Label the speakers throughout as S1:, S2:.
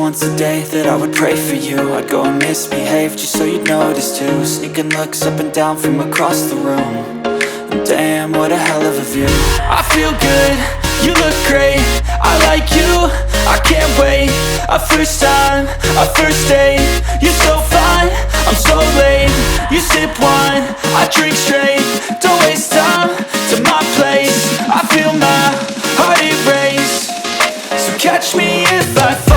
S1: once a day that I would pray for you. I'd go and misbehave just so you'd notice too. Sneaking looks up and down from across the room. And damn, what a hell of a view. I feel good, you look great, I like you, I can't wait. A first time, a first date, you're so fine, I'm so late. You sip wine, I drink straight. Don't waste time to my place. I feel my heart erase. So catch me if I fall.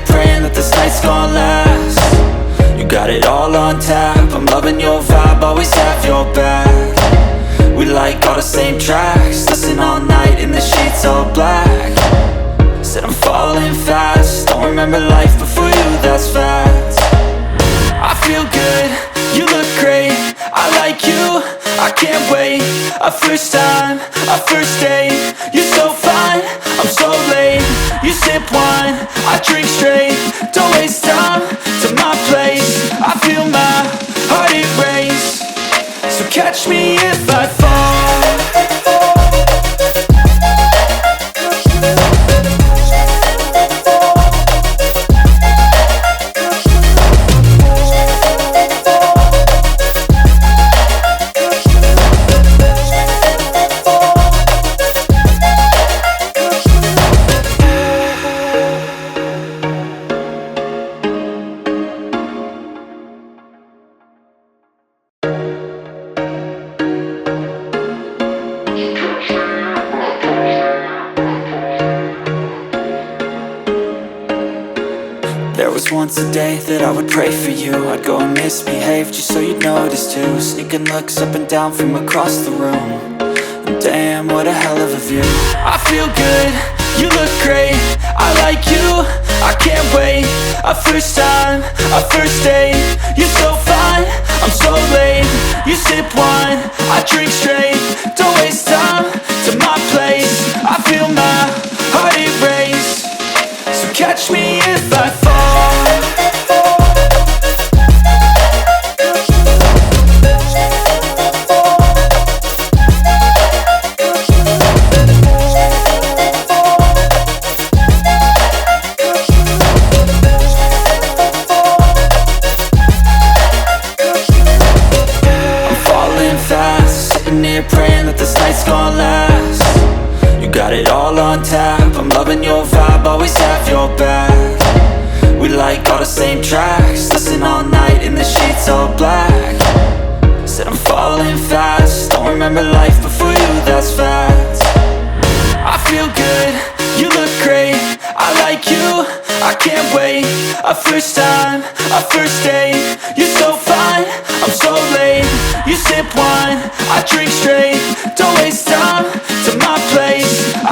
S1: Praying that this night's gonna last. You got it all on tap, I'm loving your vibe, always have your back. We like all the same tracks, listen all night in the sheets all black. Said I'm falling fast, don't remember life before you, that's fact. I feel good, you look great, I like you, I can't wait. A first time, a first date, you're so fine, I'm so late. You sip wine, I drink straight. Don't waste time to my place. I feel my heart erase. So catch me if I fall. There was once a day that I would pray for you. I'd go and misbehave just so you'd notice too. Sneaking looks up and down from across the room. And damn, what a hell of a view. I feel good, you look great, I like you, I can't wait. A first time, a first date, you're so fine, I'm so late. You sip wine, I drink straight. Don't waste time to my place. I feel my heart erase. So catch me if I fall. Praying that this night's gonna last. You got it all on tap, I'm loving your vibe, always have your back. We like all the same tracks, listen all night in the sheets all black. Said I'm falling fast, don't remember life before you, that's fact. I feel good, you look great, I like you, I can't wait. A first time, a first date, you're so fine, I'm so late. You sip wine, I drink straight. Don't waste time to my place.